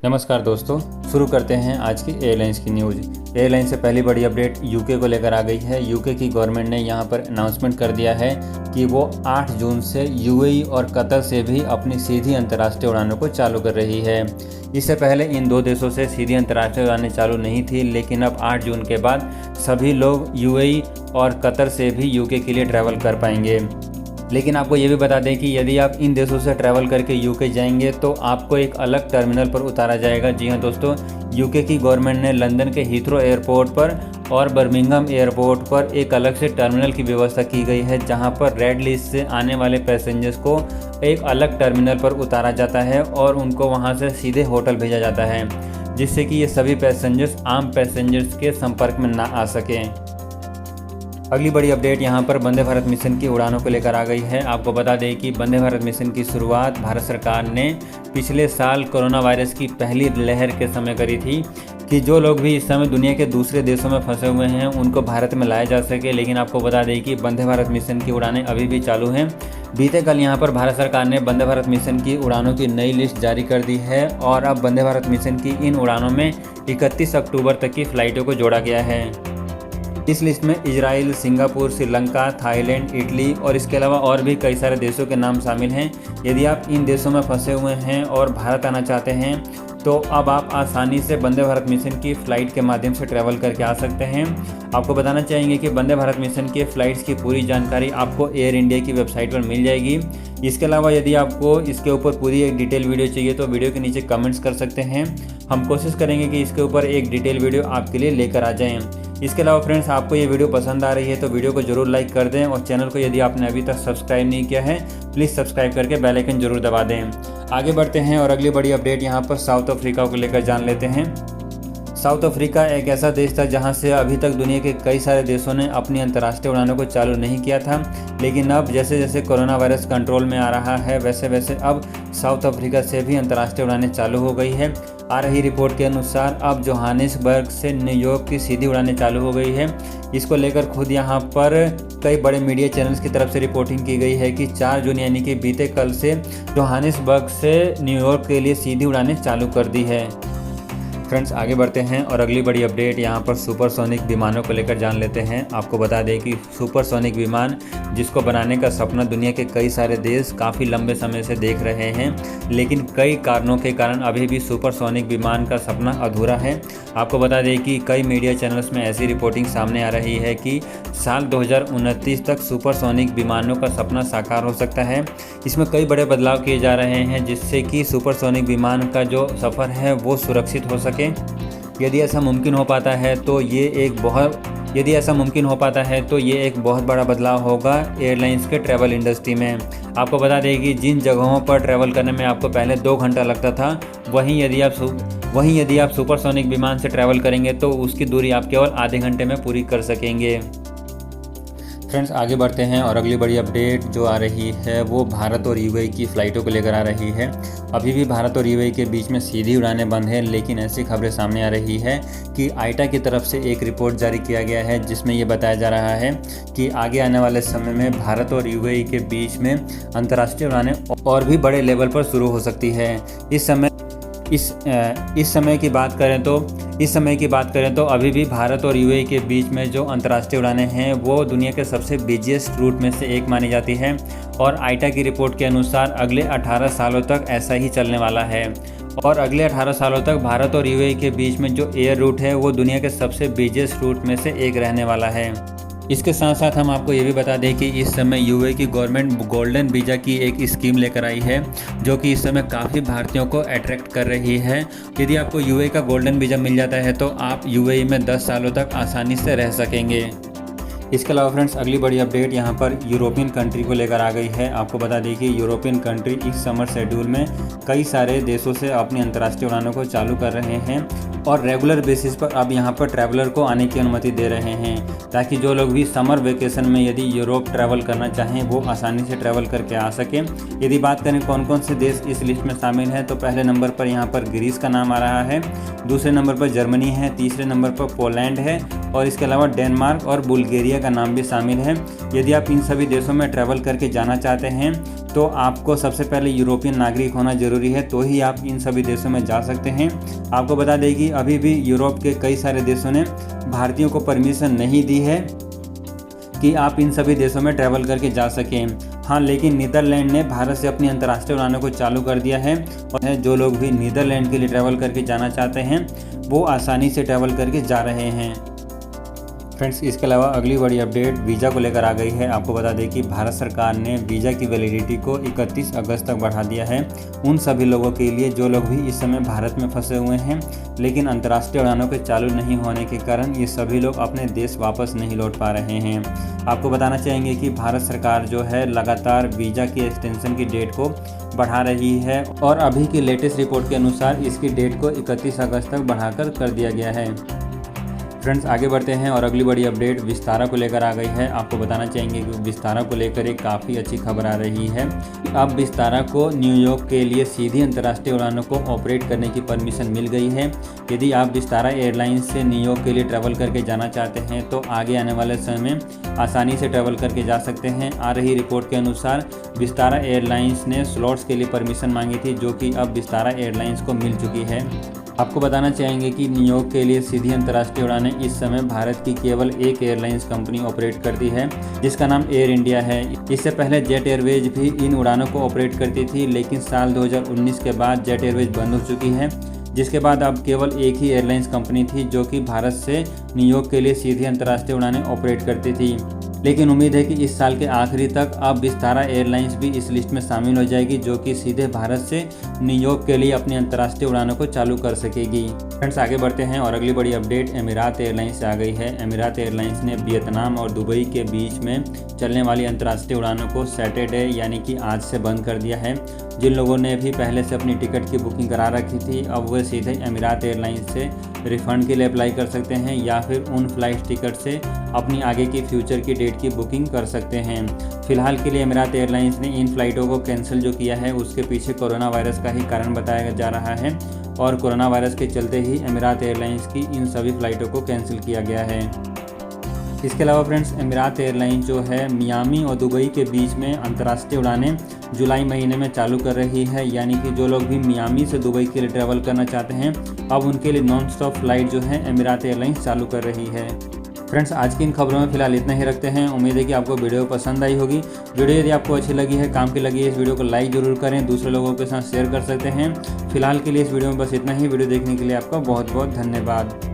नमस्कार दोस्तों, शुरू करते हैं आज की एयरलाइंस की न्यूज़। एयरलाइन से पहली बड़ी अपडेट यूके को लेकर आ गई है। यूके की गवर्नमेंट ने यहां पर अनाउंसमेंट कर दिया है कि वो 8 जून से यूएई और कतर से भी अपनी सीधी अंतर्राष्ट्रीय उड़ानों को चालू कर रही है। इससे पहले इन दो देशों से सीधी अंतर्राष्ट्रीय उड़ानें चालू नहीं थी, लेकिन अब 8 जून के बाद सभी लोग यूएई और कतर से भी यूके के लिए ट्रैवल कर पाएंगे। लेकिन आपको ये भी बता दें कि यदि आप इन देशों से ट्रैवल करके यूके जाएंगे तो आपको एक अलग टर्मिनल पर उतारा जाएगा। जी हाँ दोस्तों, यूके की गवर्नमेंट ने लंदन के हीथ्रो एयरपोर्ट पर और बर्मिंघम एयरपोर्ट पर एक अलग से टर्मिनल की व्यवस्था की गई है, जहां पर रेड लिस्ट से आने वाले पैसेंजर्स को एक अलग टर्मिनल पर उतारा जाता है और उनको वहां से सीधे होटल भेजा जाता है, जिससे कि ये सभी पैसेंजर्स आम पैसेंजर्स के संपर्क में ना आ सकें। अगली बड़ी अपडेट यहाँ पर वंदे भारत मिशन की उड़ानों को लेकर आ गई है। आपको बता दें कि वंदे भारत मिशन की शुरुआत भारत सरकार ने पिछले साल कोरोना वायरस की पहली लहर के समय करी थी कि जो लोग भी इस समय दुनिया के दूसरे देशों में फंसे हुए हैं उनको भारत में लाया जा सके। लेकिन आपको बता दें कि वंदे भारत मिशन की उड़ानें अभी भी चालू हैं। बीते कल यहाँ पर भारत सरकार ने वंदे भारत मिशन की उड़ानों की नई लिस्ट जारी कर दी है और अब वंदे भारत मिशन की इन उड़ानों में 31 अक्टूबर तक की फ़्लाइटों को जोड़ा गया है। इस लिस्ट में Israel, Singapore, Sri Lanka, Thailand, Italy और इसके अलावा और भी कई सारे देशों के नाम शामिल हैं। यदि आप इन देशों में फंसे हुए हैं और भारत आना चाहते हैं तो अब आप आसानी से वंदे भारत मिशन की फ़्लाइट के माध्यम से ट्रैवल करके आ सकते हैं। आपको बताना चाहेंगे कि वंदे भारत मिशन के फ़्लाइट्स की पूरी जानकारी आपको एयर इंडिया की वेबसाइट पर मिल जाएगी। इसके अलावा यदि आपको इसके ऊपर पूरी एक डिटेल वीडियो चाहिए तो वीडियो के नीचे कमेंट्स कर सकते हैं। हम कोशिश करेंगे कि इसके ऊपर एक डिटेल वीडियो आपके लिए लेकर आ जाएँ। इसके अलावा फ्रेंड्स, आपको ये वीडियो पसंद आ रही है तो वीडियो को जरूर लाइक कर दें और चैनल को यदि आपने अभी तक सब्सक्राइब नहीं किया है प्लीज़ सब्सक्राइब करके बेल आइकन जरूर दबा दें। आगे बढ़ते हैं और अगली बड़ी अपडेट यहाँ पर साउथ अफ्रीका को लेकर जान लेते हैं। साउथ अफ्रीका एक ऐसा देश था जहां से अभी तक दुनिया के कई सारे देशों ने अपनी अंतर्राष्ट्रीय उड़ानों को चालू नहीं किया था, लेकिन अब जैसे जैसे कोरोना वायरस कंट्रोल में आ रहा है वैसे वैसे अब साउथ अफ्रीका से भी अंतर्राष्ट्रीय उड़ानें चालू हो गई है। आ रही रिपोर्ट के अनुसार अब जोहानिसबर्ग से न्यूयॉर्क की सीधी उड़ानें चालू हो गई है। इसको लेकर खुद यहाँ पर कई बड़े मीडिया चैनल्स की तरफ से रिपोर्टिंग की गई है कि 4 जून यानी कि बीते कल से जोहानिसबर्ग से न्यूयॉर्क के लिए सीधी उड़ानें चालू कर दी है। फ्रेंड्स, आगे बढ़ते हैं और अगली बड़ी अपडेट यहाँ पर सुपरसोनिक विमानों को लेकर जान लेते हैं। आपको बता दें कि सुपरसोनिक विमान जिसको बनाने का सपना दुनिया के कई सारे देश काफ़ी लंबे समय से देख रहे हैं, लेकिन कई कारणों के कारण अभी भी सुपरसोनिक विमान का सपना अधूरा है। आपको बता दें कि कई मीडिया चैनल्स में ऐसी रिपोर्टिंग सामने आ रही है कि साल 2029 तक सुपरसोनिक विमानों का सपना साकार हो सकता है। इसमें कई बड़े बदलाव किए जा रहे हैं जिससे कि सुपरसोनिक विमान का जो सफ़र है वो सुरक्षित हो सके। यदि ऐसा मुमकिन हो पाता है तो ये एक बहुत बड़ा बदलाव होगा एयरलाइंस के ट्रैवल इंडस्ट्री में। आपको बता दें कि जिन जगहों पर ट्रैवल करने में आपको पहले 2 घंटा लगता था, वहीं यदि आप सुपरसोनिक विमान से ट्रैवल करेंगे तो उसकी दूरी आप केवल आधे घंटे में पूरी कर सकेंगे। फ्रेंड्स, आगे बढ़ते हैं और अगली बड़ी अपडेट जो आ रही है वो भारत और यूएई की फ़्लाइटों को लेकर आ रही है। अभी भी भारत और यूएई के बीच में सीधी उड़ानें बंद हैं, लेकिन ऐसी खबरें सामने आ रही है कि आईटा की तरफ से एक रिपोर्ट जारी किया गया है जिसमें ये बताया जा रहा है कि आगे आने वाले समय में भारत और यूएई के बीच में अंतर्राष्ट्रीय उड़ानें और भी बड़े लेवल पर शुरू हो सकती है। इस समय की बात करें तो अभी भी भारत और यूएई के बीच में जो अंतर्राष्ट्रीय उड़ानें हैं वो दुनिया के सबसे बिजिएस्ट रूट में से एक मानी जाती है और आईटा की रिपोर्ट के अनुसार अगले 18 सालों तक ऐसा ही चलने वाला है और अगले 18 सालों तक भारत और यूएई के बीच में जो एयर रूट है वो दुनिया के सबसे बिजिएस्ट रूट में से एक रहने वाला है। इसके साथ साथ हम आपको ये भी बता दें कि इस समय यूएई की गवर्नमेंट गोल्डन वीज़ा की एक स्कीम लेकर आई है जो कि इस समय काफ़ी भारतीयों को अट्रैक्ट कर रही है। यदि आपको यूएई का गोल्डन वीज़ा मिल जाता है तो आप यूएई में 10 सालों तक आसानी से रह सकेंगे। इसके अलावा फ्रेंड्स, अगली बड़ी अपडेट यहाँ पर यूरोपियन कंट्री को लेकर आ गई है। आपको बता दें कि यूरोपियन कंट्री इस समर शेड्यूल में कई सारे देशों से अपनी अंतर्राष्ट्रीय उड़ानों को चालू कर रहे हैं और रेगुलर बेसिस पर अब यहाँ पर ट्रैवलर को आने की अनुमति दे रहे हैं ताकि जो लोग भी समर वेकेशन में यदि यूरोप ट्रैवल करना चाहें वो आसानी से ट्रैवल करके आ सकें। यदि बात करें कौन कौन से देश इस लिस्ट में शामिल हैं तो पहले नंबर पर यहाँ पर ग्रीस का नाम आ रहा है, दूसरे नंबर पर जर्मनी है, तीसरे नंबर पर पोलैंड है और इसके अलावा डेनमार्क और बुल्गारिया का नाम भी शामिल है। यदि आप इन सभी देशों में ट्रैवल करके जाना चाहते हैं तो आपको सबसे पहले यूरोपियन नागरिक होना जरूरी है, तो ही आप इन सभी देशों में जा सकते हैं। आपको बता दें कि अभी भी यूरोप के कई सारे देशों ने भारतीयों को परमिशन नहीं दी है कि आप इन सभी देशों में ट्रैवल करके जा सकें। हाँ, लेकिन नीदरलैंड ने भारत से अपनी अंतर्राष्ट्रीय उड़ानों को चालू कर दिया है और जो लोग भी नीदरलैंड के लिए ट्रैवल करके जाना चाहते हैं वो आसानी से ट्रैवल करके जा रहे हैं। फ्रेंड्स, इसके अलावा अगली बड़ी अपडेट वीज़ा को लेकर आ गई है। आपको बता दें कि भारत सरकार ने वीज़ा की वैलिडिटी को 31 अगस्त तक बढ़ा दिया है उन सभी लोगों के लिए जो लोग भी इस समय भारत में फंसे हुए हैं, लेकिन अंतर्राष्ट्रीय उड़ानों के चालू नहीं होने के कारण ये सभी लोग अपने देश वापस नहीं लौट पा रहे हैं। आपको बताना चाहेंगे कि भारत सरकार जो है लगातार वीज़ा की एक्सटेंशन की डेट को बढ़ा रही है और अभी की लेटेस्ट रिपोर्ट के अनुसार इसकी डेट को 31 अगस्त तक बढ़ाकर कर दिया गया है। फ्रेंड्स, आगे बढ़ते हैं और अगली बड़ी अपडेट विस्तारा को लेकर आ गई है। आपको बताना चाहेंगे कि विस्तारा को लेकर एक काफ़ी अच्छी खबर आ रही है। अब विस्तारा को न्यूयॉर्क के लिए सीधी अंतर्राष्ट्रीय उड़ानों को ऑपरेट करने की परमिशन मिल गई है। यदि आप विस्तारा एयरलाइंस से न्यूयॉर्क के लिए ट्रैवल करके जाना चाहते हैं तो आगे आने वाले समय में आसानी से ट्रैवल करके जा सकते हैं। आ रही रिपोर्ट के अनुसार विस्तारा एयरलाइंस ने स्लॉट्स के लिए परमिशन मांगी थी, जो कि अब विस्तारा एयरलाइंस को मिल चुकी है। आपको बताना चाहेंगे कि न्यूयॉर्क के लिए सीधी अंतर्राष्ट्रीय उड़ानें इस समय भारत की केवल एक एयरलाइंस कंपनी ऑपरेट करती है, जिसका नाम एयर इंडिया है। इससे पहले जेट एयरवेज भी इन उड़ानों को ऑपरेट करती थी, लेकिन साल 2019 के बाद जेट एयरवेज बंद हो चुकी है, जिसके बाद अब केवल एक ही एयरलाइंस कंपनी थी जो कि भारत से न्यूयॉर्क के लिए सीधी अंतर्राष्ट्रीय उड़ानें ऑपरेट करती थी। लेकिन उम्मीद है कि इस साल के आखिरी तक अब विस्तारा एयरलाइंस भी इस लिस्ट में शामिल हो जाएगी, जो कि सीधे भारत से न्यूयॉर्क के लिए अपनी अंतर्राष्ट्रीय उड़ानों को चालू कर सकेगी। फ्रेंड्स, आगे बढ़ते हैं और अगली बड़ी अपडेट एमिरात एयरलाइंस से आ गई है। एमिरात एयरलाइंस ने वियतनाम और दुबई के बीच में चलने वाली अंतर्राष्ट्रीय उड़ानों को सैटरडे यानी कि आज से बंद कर दिया है। जिन लोगों ने भी पहले से अपनी टिकट की बुकिंग करा रखी थी, अब वे सीधे एमिरात एयरलाइंस से रिफ़ंड के लिए अप्लाई कर सकते हैं या फिर उन फ्लाइट टिकट से अपनी आगे की फ्यूचर की डेट की बुकिंग कर सकते हैं। फिलहाल के लिए एमिरात एयरलाइंस ने इन फ्लाइटों को कैंसिल जो किया है उसके पीछे कोरोना वायरस का ही कारण बताया जा रहा है और कोरोना वायरस के चलते ही एमिरात एयरलाइंस की इन सभी फ्लाइटों को कैंसिल किया गया है। इसके अलावा फ्रेंड्स, एमिरात एयरलाइंस जो है मियामी और दुबई के बीच में अंतर्राष्ट्रीय उड़ानें जुलाई महीने में चालू कर रही है, यानी कि जो लोग भी मियामी से दुबई के लिए ट्रैवल करना चाहते हैं अब उनके लिए नॉन स्टॉप फ्लाइट जो है एमिरात एयरलाइंस चालू कर रही है। फ्रेंड्स, आज की इन खबरों में फिलहाल इतना ही रखते हैं। उम्मीद है कि आपको वीडियो पसंद आई होगी। वीडियो यदि आपको अच्छी लगी है, काम की लगी है, इस वीडियो को लाइक जरूर करें, दूसरे लोगों के साथ शेयर कर सकते हैं। फिलहाल के लिए इस वीडियो में बस इतना ही। वीडियो देखने के लिए आपका बहुत बहुत धन्यवाद।